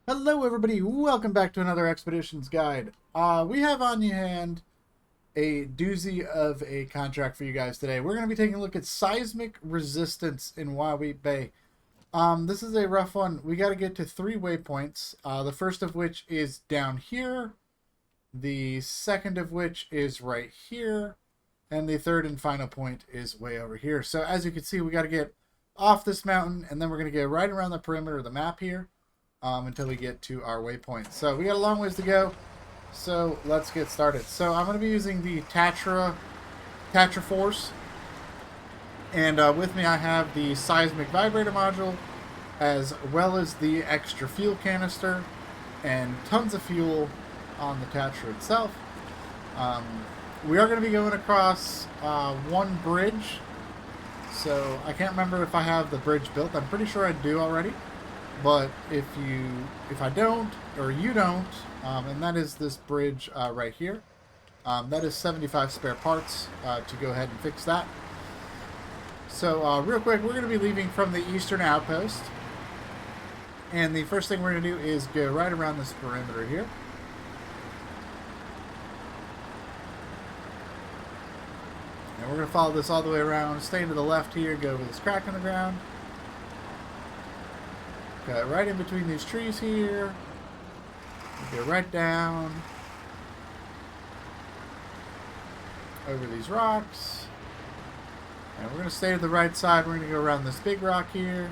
Hello everybody, welcome back to another Expeditions Guide. We have on hand a doozy of a contract for you guys today. We're going to be taking a look at Seismic Resistance in Wahweap Bay. This is a rough one. We got to get to 3 waypoints, the first of which is down here, the second of which is right here, and the third and final point is way over here. So as you can see, we got to get off this mountain, and then we're going to get right around the perimeter of the map here. Until we get to our waypoint. So we got a long ways to go. So let's get started. So I'm going to be using the Tatra Force. And with me I have the Seismic Vibrator module, as well as the extra fuel canister, and tons of fuel on the Tatra itself. We are going to be going across one bridge. So I can't remember if I have the bridge built. I'm pretty sure I do already. But if I don't, or you don't, and that is this bridge right here, that is 75 spare parts to go ahead and fix that. So real quick, we're going to be leaving from the eastern outpost, and the first thing we're going to do is go right around this perimeter here. And we're going to follow this all the way around, stay to the left here, go over this crack in the ground. Got right in between these trees here. Go right down over these rocks. And we're going to stay to the right side. We're going to go around this big rock here.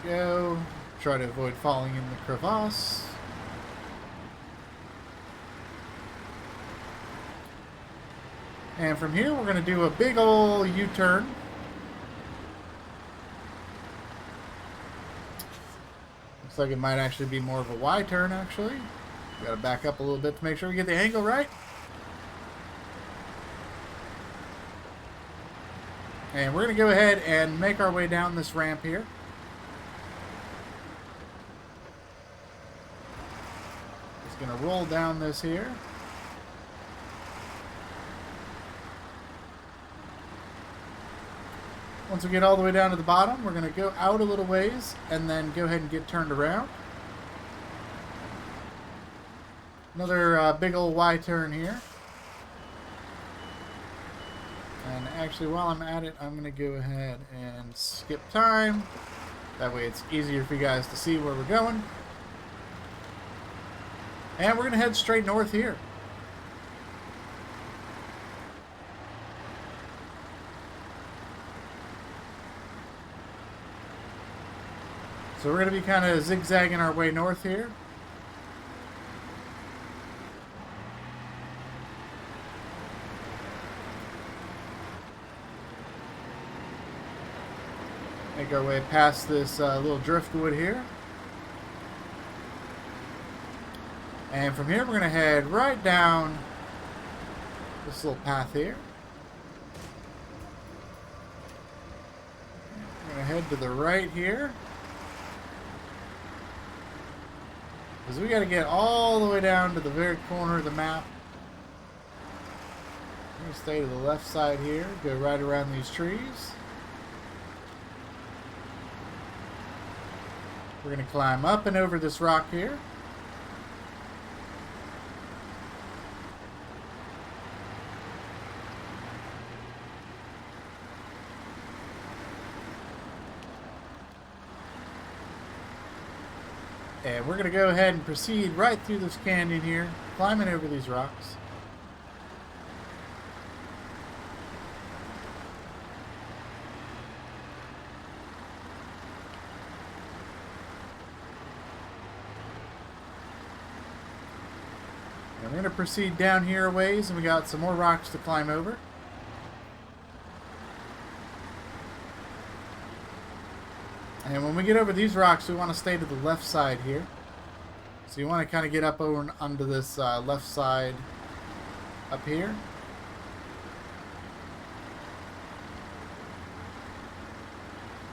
Go. Try to avoid falling in the crevasse. And from here, we're going to do a big ol' U-turn. Looks like it might actually be more of a Y-turn, actually. We got to back up a little bit to make sure we get the angle right. And we're going to go ahead and make our way down this ramp here. Just going to roll down this here. Once we get all the way down to the bottom, we're going to go out a little ways and then go ahead and get turned around. Another big old Y-turn here. And actually, while I'm at it, I'm going to go ahead and skip time. That way it's easier for you guys to see where we're going. And we're going to head straight north here. So we're going to be kind of zigzagging our way north here. Make our way past this little driftwood here. And from here we're going to head right down this little path here. We're going to head to the right here. Because we got to get all the way down to the very corner of the map. We're going to stay to the left side here, go right around these trees. We're going to climb up and over this rock here. And we're going to go ahead and proceed right through this canyon here, climbing over these rocks. And we're going to proceed down here a ways, and we got some more rocks to climb over. And when we get over these rocks, we want to stay to the left side here. So you want to kind of get up over onto this left side up here.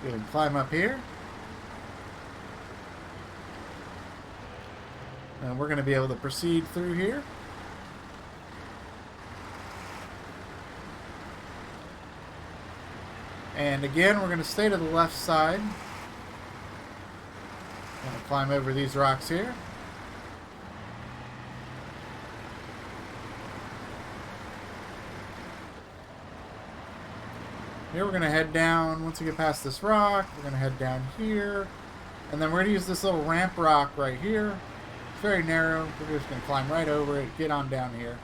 Go ahead and climb up here. And we're going to be able to proceed through here. And again, we're going to stay to the left side. Going to climb over these rocks here. Here we're going to head down. Once we get past this rock, we're going to head down here. And then we're going to use this little ramp rock right here. It's very narrow. We're just going to climb right over it, get on down here.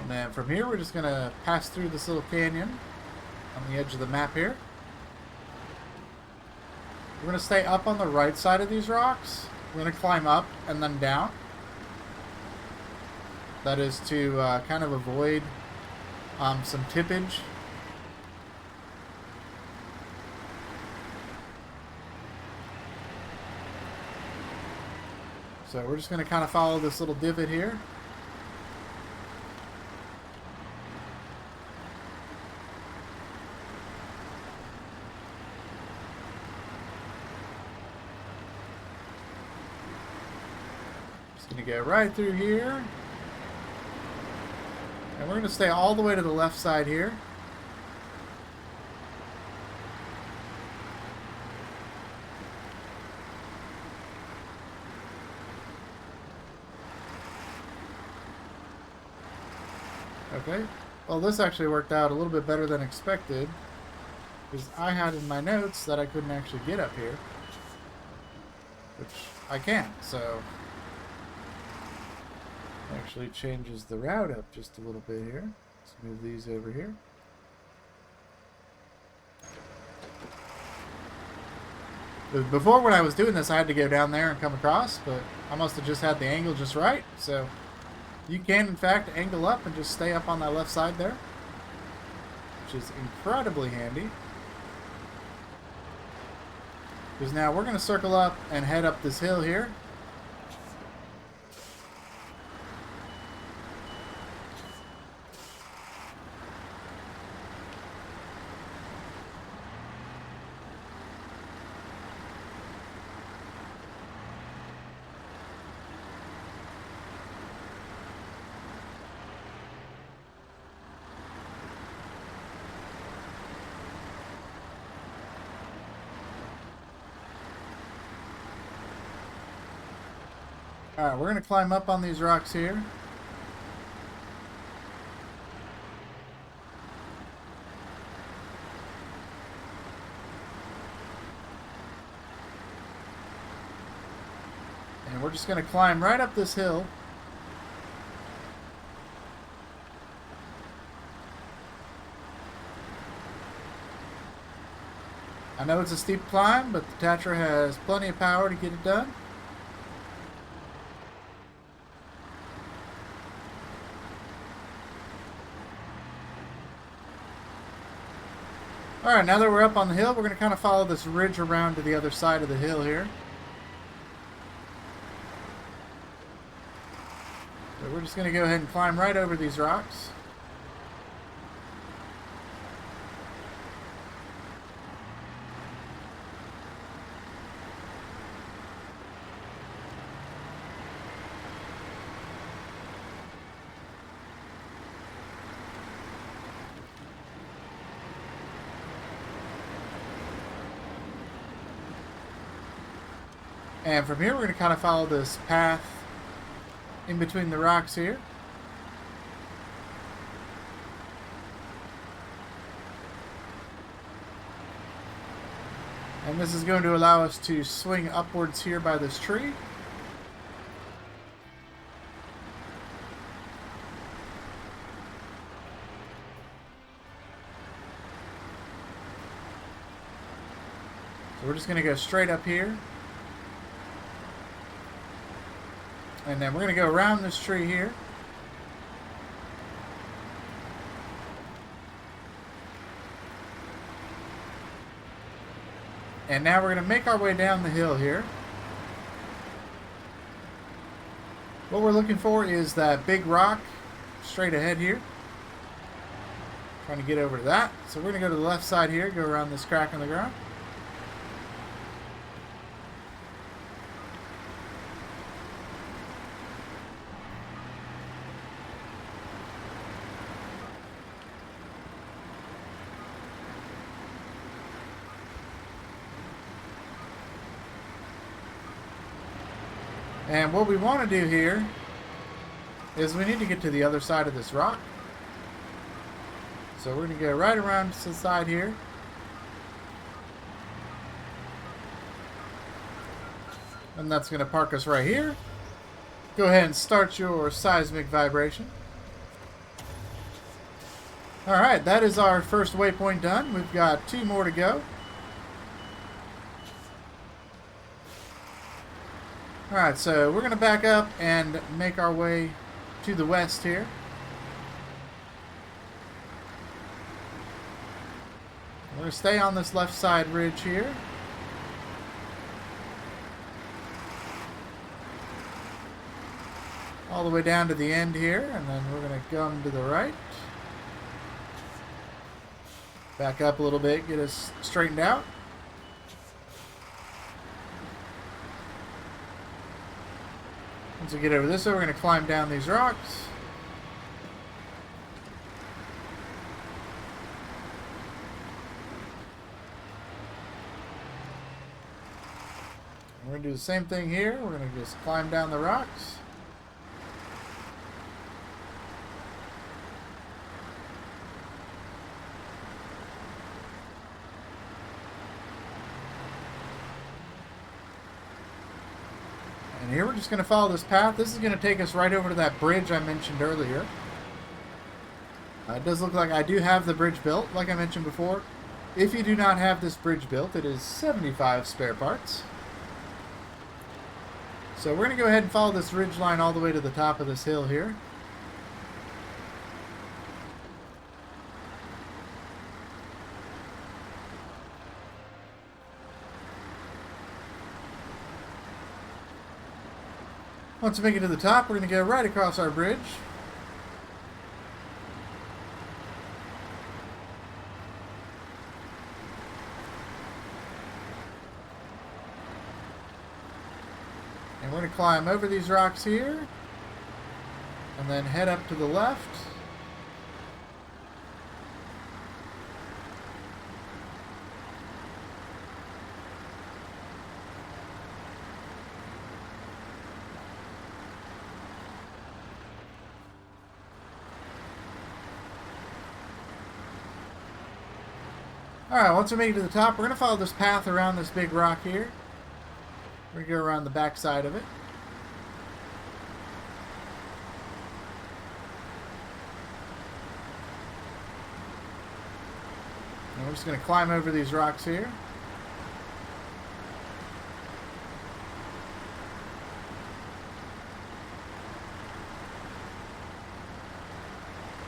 And then from here, we're just going to pass through this little canyon on the edge of the map here. We're going to stay up on the right side of these rocks. We're going to climb up and then down. That is to kind of avoid some tippage. So we're just going to kind of follow this little divot here. Going to go right through here, and we're going to stay all the way to the left side here. Okay, well, this actually worked out a little bit better than expected, because I had in my notes that I couldn't actually get up here, which I can, so actually changes the route up just a little bit here. Let's move these over here. Before, when I was doing this, I had to go down there and come across, but I must have just had the angle just right. So you can, in fact, angle up and just stay up on that left side there, which is incredibly handy. Because now we're going to circle up and head up this hill here. Alright, we're going to climb up on these rocks here. And we're just going to climb right up this hill. I know it's a steep climb, but the Tatra has plenty of power to get it done. Alright, now that we're up on the hill, we're going to kind of follow this ridge around to the other side of the hill here. So we're just going to go ahead and climb right over these rocks. And from here, we're going to kind of follow this path in between the rocks here. And this is going to allow us to swing upwards here by this tree. So we're just going to go straight up here. And then we're going to go around this tree here. And now we're going to make our way down the hill here. What we're looking for is that big rock straight ahead here. Trying to get over to that. So we're going to go to the left side here, go around this crack in the ground. And what we want to do here is we need to get to the other side of this rock. So we're going to go right around to the side here. And that's going to park us right here. Go ahead and start your seismic vibration. Alright, that is our first waypoint done. We've got 2 more to go. Alright, so we're going to back up and make our way to the west here. We're going to stay on this left side ridge here. All the way down to the end here, and then we're going to come to the right. Back up a little bit, get us straightened out. Once we get over this way, we're going to climb down these rocks. We're going to do the same thing here. We're going to just climb down the rocks. And here we're just going to follow this path. This is going to take us right over to that bridge I mentioned earlier. It does look like I do have the bridge built, like I mentioned before. If you do not have this bridge built, it is 75 spare parts. So we're going to go ahead and follow this ridge line all the way to the top of this hill here. Once we make it to the top, we're going to go right across our bridge. And we're going to climb over these rocks here, and then head up to the left. Alright, once we make it to the top, we're going to follow this path around this big rock here. We're going to go around the back side of it. And we're just going to climb over these rocks here.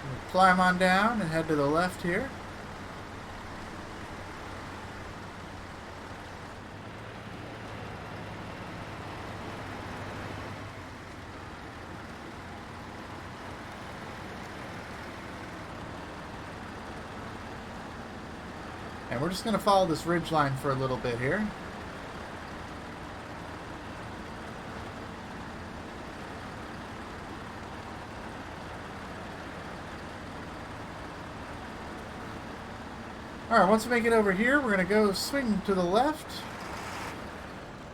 We'll climb on down and head to the left here. And we're just going to follow this ridge line for a little bit here. Alright, once we make it over here, we're going to go swing to the left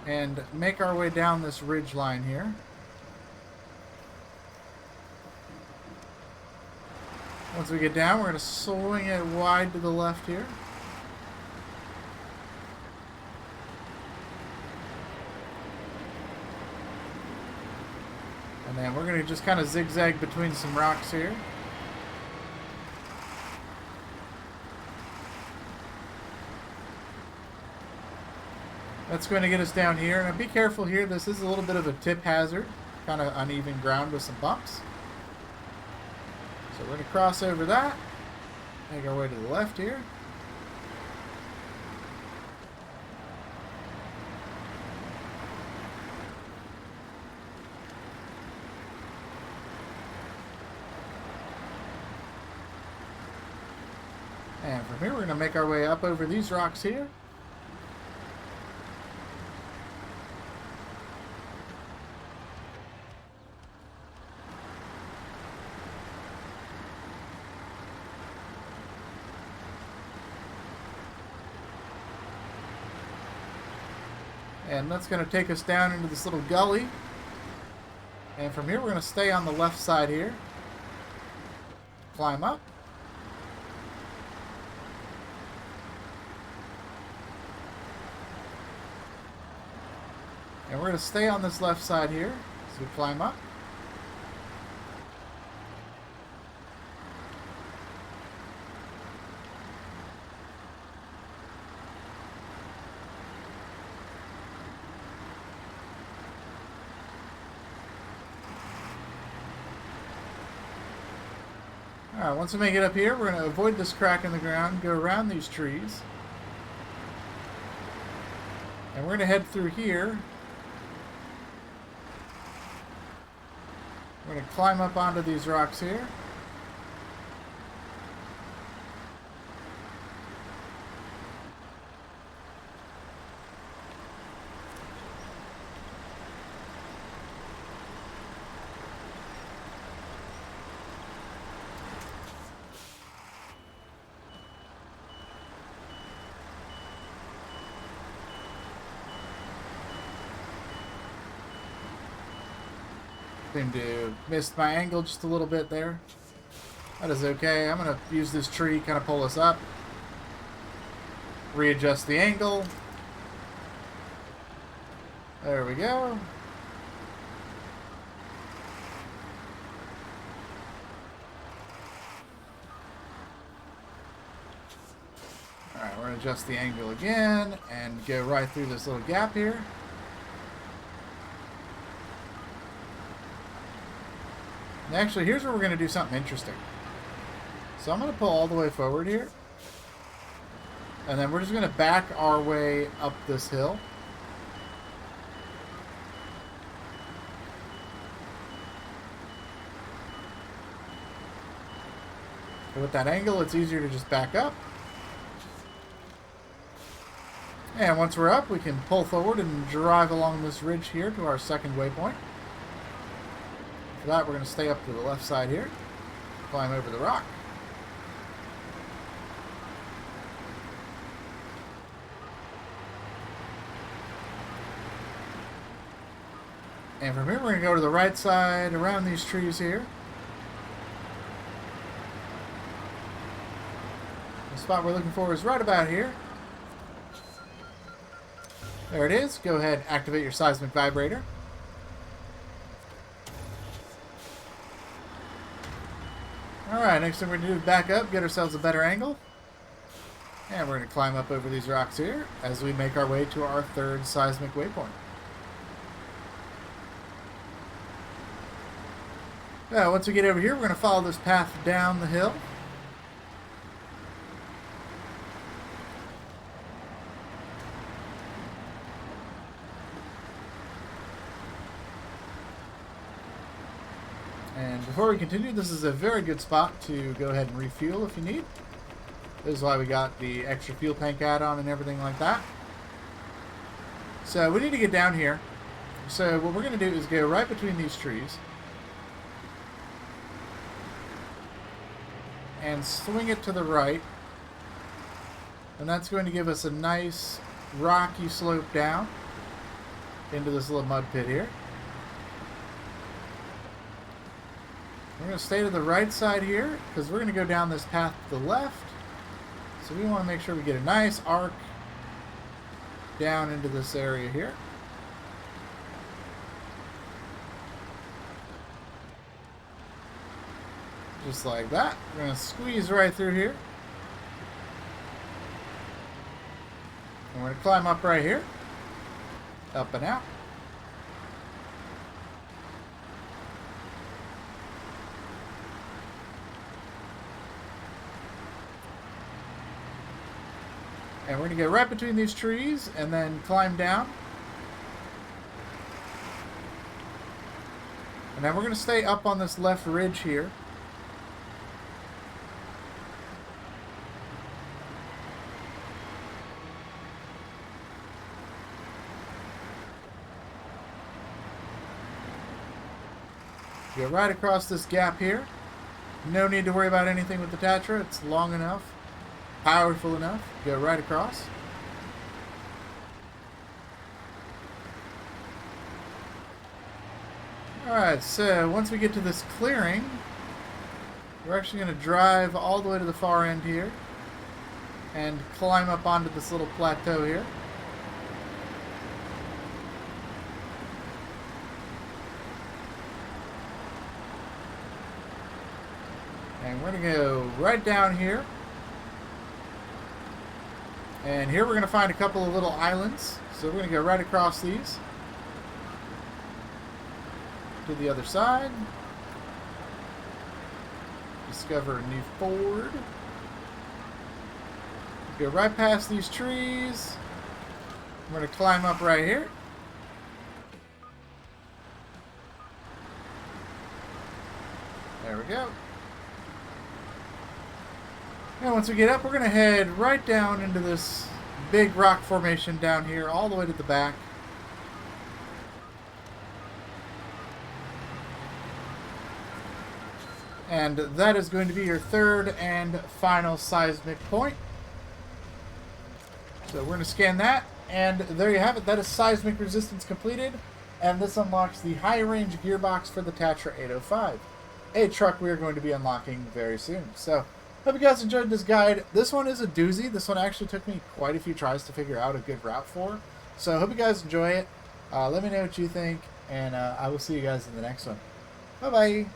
and make our way down this ridge line here. Once we get down, we're going to swing it wide to the left here. And then we're going to just kind of zigzag between some rocks here. That's going to get us down here. Now be careful here. This is a little bit of a tip hazard. Kind of uneven ground with some bumps. So we're going to cross over that. Make our way to the left here. And from here, we're going to make our way up over these rocks here. And that's going to take us down into this little gully. And from here, we're going to stay on the left side here. Climb up. And we're going to stay on this left side here as we climb up. Alright, once we make it up here, we're going to avoid this crack in the ground, go around these trees. And we're going to head through here. We're going to climb up onto these rocks here. Seem to missed my angle just a little bit there. That is okay. I'm going to use this tree, kind of pull us up. Readjust the angle. There we go. Alright, we're going to adjust the angle again and go right through this little gap here. Actually, here's where we're going to do something interesting. So I'm going to pull all the way forward here. And then we're just going to back our way up this hill. And with that angle, it's easier to just back up. And once we're up, we can pull forward and drive along this ridge here to our second waypoint. For that, we're going to stay up to the left side here, climb over the rock. And from here, we're going to go to the right side, around these trees here. The spot we're looking for is right about here. There it is. Go ahead and activate your seismic vibrator. Alright, next thing we're going to do is back up, get ourselves a better angle. And we're going to climb up over these rocks here as we make our way to our third seismic waypoint. Now, once we get over here, we're going to follow this path down the hill. And before we continue, this is a very good spot to go ahead and refuel if you need. This is why we got the extra fuel tank add-on and everything like that. So we need to get down here. So what we're going to do is go right between these trees. And swing it to the right. And that's going to give us a nice rocky slope down into this little mud pit here. We're going to stay to the right side here because we're going to go down this path to the left. So we want to make sure we get a nice arc down into this area here. Just like that. We're going to squeeze right through here. And we're going to climb up right here. Up and out. And we're going to get right between these trees and then climb down. And then we're going to stay up on this left ridge here. Go right across this gap here. No need to worry about anything with the Tatra. It's long enough. Powerful enough. Go right across. Alright, so once we get to this clearing, we're actually going to drive all the way to the far end here and climb up onto this little plateau here. And we're going to go right down here. And here we're going to find a couple of little islands. So we're going to go right across these to the other side. Discover a new ford. Go right past these trees. We're going to climb up right here. There we go. And once we get up, we're going to head right down into this big rock formation down here, all the way to the back. And that is going to be your third and final seismic point. So we're going to scan that, and there you have it. That is seismic resistance completed, and this unlocks the high-range gearbox for the Tatra 805, a truck we are going to be unlocking very soon. So hope you guys enjoyed this guide. This one is a doozy. This one actually took me quite a few tries to figure out a good route for. So hope you guys enjoy it. Let me know what you think, and I will see you guys in the next one. Bye-bye.